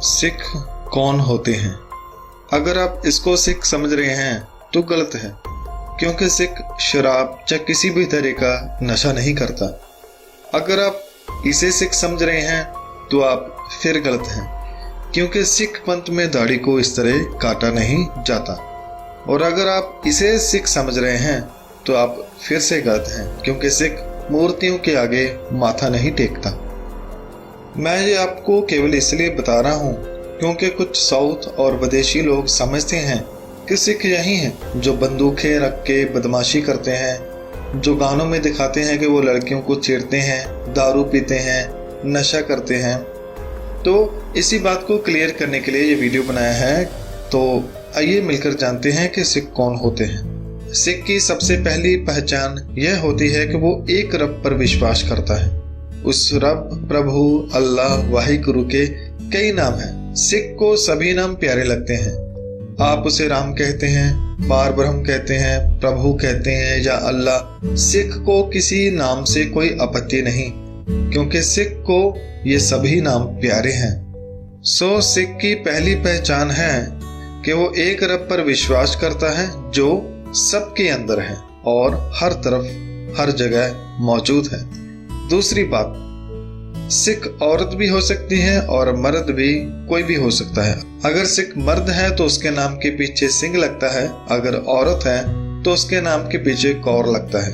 सिख कौन होते हैं? अगर आप इसको सिख समझ रहे हैं तो गलत है, क्योंकि सिख शराब या किसी भी तरह का नशा नहीं करता। अगर आप इसे सिख समझ रहे हैं तो आप फिर गलत हैं, क्योंकि सिख पंथ में दाढ़ी को इस तरह काटा नहीं जाता। और अगर आप इसे सिख समझ रहे हैं तो आप फिर से गलत हैं, क्योंकि सिख मूर्तियों के आगे माथा नहीं टेकता। मैं ये आपको केवल इसलिए बता रहा हूँ क्योंकि कुछ साउथ और विदेशी लोग समझते हैं कि सिख यही हैं जो बंदूकें रख के बदमाशी करते हैं, जो गानों में दिखाते हैं कि वो लड़कियों को छेड़ते हैं, दारू पीते हैं, नशा करते हैं। तो इसी बात को क्लियर करने के लिए ये वीडियो बनाया है। तो आइए मिलकर जानते हैं कि सिख कौन होते हैं। सिख की सबसे पहली पहचान यह होती है कि वो एक रब पर विश्वास करता है। उस रब, प्रभु, अल्लाह, वाहिगुरु के कई नाम हैं। सिख को सभी नाम प्यारे लगते हैं। आप उसे राम कहते हैं, पार ब्रह्म कहते हैं, प्रभु कहते हैं या अल्लाह। सिख को किसी नाम से कोई आपत्ति नहीं, क्योंकि सिख को ये सभी नाम प्यारे हैं। सिख की पहली पहचान है कि वो एक रब पर विश्वास करता है जो सबके अंदर है और हर तरफ हर जगह मौजूद है। दूसरी बात, सिख औरत भी हो सकती है और मर्द भी, कोई भी हो सकता है। अगर सिख मर्द है तो उसके नाम के पीछे सिंह लगता है, अगर औरत है तो उसके नाम के पीछे कौर लगता है।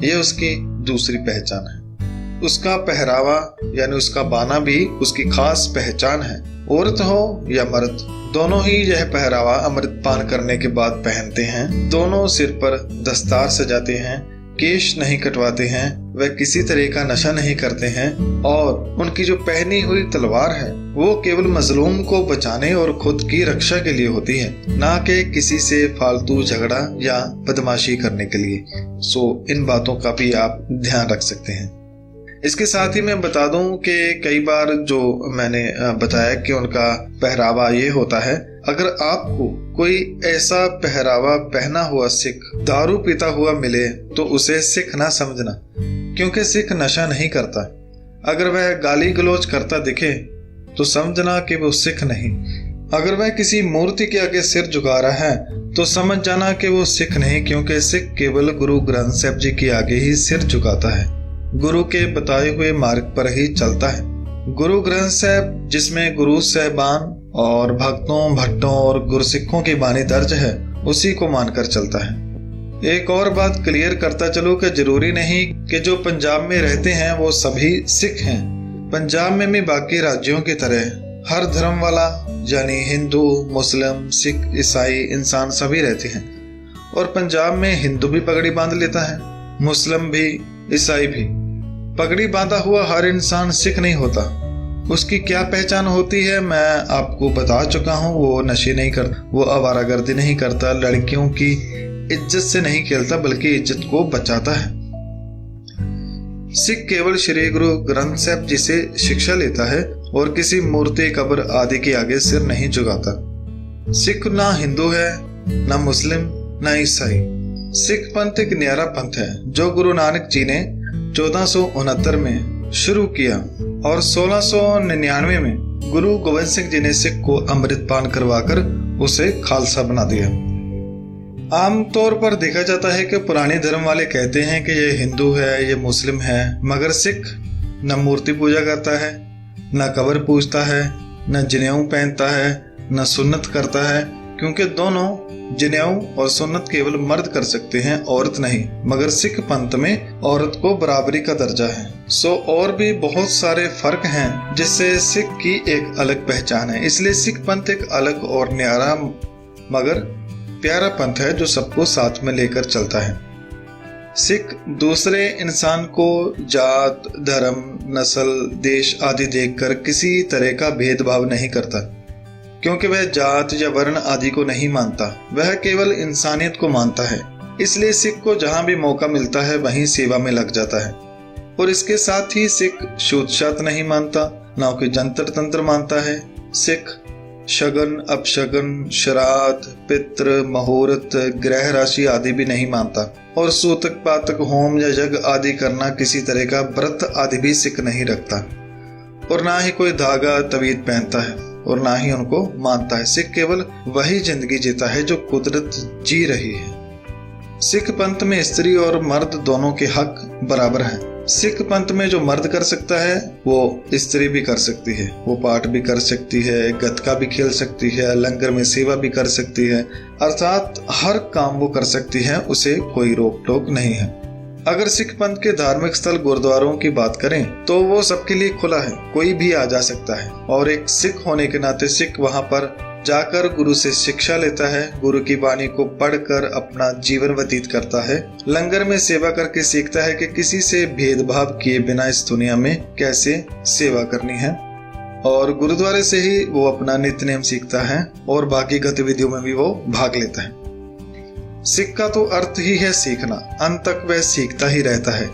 यह उसकी दूसरी पहचान है। उसका पहरावा यानी उसका बाना भी उसकी खास पहचान है। औरत हो या मर्द, दोनों ही यह पहरावा अमृतपान करने के बाद पहनते हैं। दोनों सिर पर दस्तार सजाते हैं, केश नहीं कटवाते हैं, वह किसी तरह का नशा नहीं करते हैं और उनकी जो पहनी हुई तलवार है वो केवल मजलूम को बचाने और खुद की रक्षा के लिए होती है, ना कि किसी से फालतू झगड़ा या बदमाशी करने के लिए। इन बातों का भी आप ध्यान रख सकते हैं। इसके साथ ही मैं बता दूं कि कई बार जो मैंने बताया कि उनका पहरावा ये होता है, अगर आपको कोई ऐसा पहरावा पहना हुआ सिख दारू पीता हुआ मिले तो उसे सिख ना समझना, क्योंकि सिख नशा नहीं करता। अगर वह गाली गलौज करता दिखे तो समझना कि वो सिख नहीं। अगर वह किसी मूर्ति के आगे सिर झुका रहा है तो समझ जाना कि वो सिख नहीं, क्योंकि सिख केवल गुरु ग्रंथ साहिब जी के आगे ही सिर झुकाता है, गुरु के बताए हुए मार्ग पर ही चलता है। गुरु ग्रंथ साहिब, जिसमें गुरु साहिबान और भक्तों, भट्टों और गुरसिखों की बानी दर्ज है, उसी को मानकर चलता है। एक और बात क्लियर करता चलो कि जरूरी नहीं कि जो पंजाब में रहते हैं वो सभी सिख हैं। पंजाब में भी बाकी राज्यों की तरह हर धर्म वाला यानी हिंदू, मुस्लिम, सिख, ईसाई इंसान सभी रहते हैं। और पंजाब में हिंदू भी पगड़ी बांध लेता है, मुस्लिम भी, ईसाई भी। पगड़ी बांधा हुआ हर इंसान सिख नहीं होता। उसकी क्या पहचान होती है मैं आपको बता चुका हूँ। वो नशे नहीं करता, वो आवारागर्दी नहीं करता, लड़कियों की इज्जत से नहीं खेलता बल्कि इज्जत को बचाता है। सिख केवल श्री गुरु ग्रंथ साहिब जी से शिक्षा लेता है और किसी मूर्ति, कब्र आदि के आगे सिर नहीं झुकाता। सिख ना हिंदू है, ना मुस्लिम, ना ईसाई। सिख पंथ एक न्यारा पंथ है जो गुरु नानक जी ने 1469 में शुरू किया और 1699 में गुरु गोविंद सिंह जी ने सिख को अमृतपान करवाकर उसे खालसा बना दिया। आमतौर पर देखा जाता है कि पुराने धर्म वाले कहते हैं कि ये हिंदू है, ये मुस्लिम है, मगर सिख न मूर्ति पूजा करता है, न कब्र पूजता है, न जनेऊ पहनता है, न सुन्नत करता है, क्योंकि दोनों जनेऊ और सुन्नत केवल मर्द कर सकते हैं, औरत नहीं। मगर सिख पंथ में औरत को बराबरी का दर्जा है। और भी बहुत सारे फर्क हैं जिससे सिख की एक अलग पहचान है। इसलिए सिख पंथ एक अलग और न्यारा मगर प्यारा पंथ है जो सबको साथ में लेकर चलता है। सिख दूसरे इंसान को जात, धर्म, नस्ल, देश आदि देखकर किसी तरह का भेदभाव नहीं करता, क्योंकि वह जात या वर्ण आदि को नहीं मानता, वह केवल इंसानियत को मानता है। इसलिए सिख को जहां भी मौका मिलता है वहीं सेवा में लग जाता है। और इसके साथ ही सिख छूत-छात नहीं मानता, ना कोई जंतर तंत्र मानता है। सिख शगन, अपशगन, श्राद्ध, पितृ, मुहूर्त, ग्रह राशि आदि भी नहीं मानता। और सूतक पातक, होम या यज्ञ आदि करना, किसी तरह का व्रत आदि भी सिख नहीं रखता। और ना ही कोई धागा तवीत पहनता है। और ना ही उनको मानता है। सिख केवल वही जिंदगी जीता है जो कुदरत जी रही है। सिख पंथ में स्त्री और मर्द दोनों के हक बराबर हैं। सिख पंथ में जो मर्द कर सकता है वो स्त्री भी कर सकती है। वो पाठ भी कर सकती है, गतका भी खेल सकती है, लंगर में सेवा भी कर सकती है, अर्थात हर काम वो कर सकती है, उसे कोई रोक टोक नहीं है। अगर सिख पंथ के धार्मिक स्थल गुरुद्वारों की बात करें तो वो सबके लिए खुला है, कोई भी आ जा सकता है और एक सिख होने के नाते सिख वहां पर जाकर गुरु से शिक्षा लेता है, गुरु की वाणी को पढ़कर अपना जीवन व्यतीत करता है, लंगर में सेवा करके सीखता है कि किसी से भेदभाव किए बिना इस दुनिया में कैसे सेवा करनी है, और गुरुद्वारे से ही वो अपना नित्य नेम सीखता है और बाकी गतिविधियों में भी वो भाग लेता है। सिख का तो अर्थ ही है सीखना, अंत तक वह सीखता ही रहता है।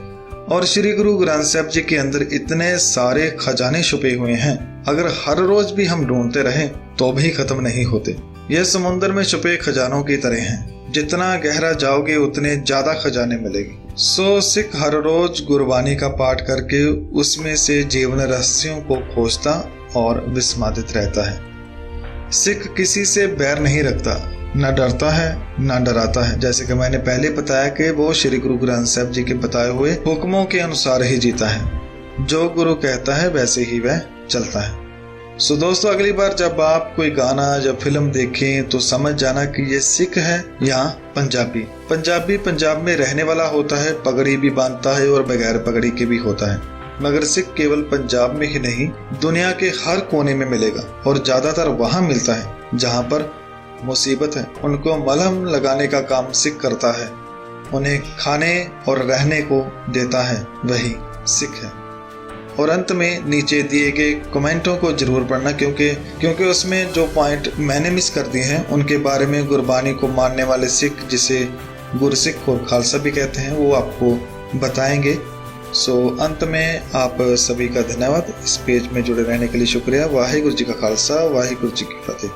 और श्री गुरु ग्रंथ साहिब जी के अंदर इतने सारे खजाने छुपे हुए हैं, अगर हर रोज भी हम ढूंढते रहें तो भी खत्म नहीं होते। यह समुद्र में छुपे खजानों की तरह हैं, जितना गहरा जाओगे उतने ज्यादा खजाने मिलेंगे। सो सिख हर रोज गुरबानी का पाठ करके उसमें से जीवन रहस्यों को खोजता और विस्मादित रहता है। सिख किसी से बैर नहीं रखता, न डरता है न डराता है। जैसे कि मैंने पहले बताया कि वो श्री गुरु ग्रंथ साहिब जी के बताए हुए हुक्मों के अनुसार ही जीता है, जो गुरु कहता है वैसे ही वह चलता है। सो दोस्तों, अगली बार जब आप कोई गाना या फिल्म देखें तो समझ जाना कि ये सिख है या पंजाबी। पंजाबी पंजाब में रहने वाला होता है, पगड़ी भी बांधता है और बगैर पगड़ी के भी होता है, मगर सिख केवल पंजाब में ही नहीं दुनिया के हर कोने में मिलेगा और ज्यादातर वहां मिलता है जहां पर मुसीबत है। उनको मलहम लगाने का काम सिख करता है, उन्हें खाने और रहने को देता है, वही सिख है। और अंत में नीचे दिए गए कमेंटों को जरूर पढ़ना, क्योंकि उसमें जो पॉइंट मैंने मिस कर दिए हैं उनके बारे में गुरबानी को मानने वाले सिख, जिसे गुरसिख और खालसा भी कहते हैं, वो आपको बताएंगे। सो अंत में आप सभी का धन्यवाद। इस पेज में जुड़े रहने के लिए शुक्रिया। वाहिगुरु जी का खालसा, वाहिगुरु जी की फतेह।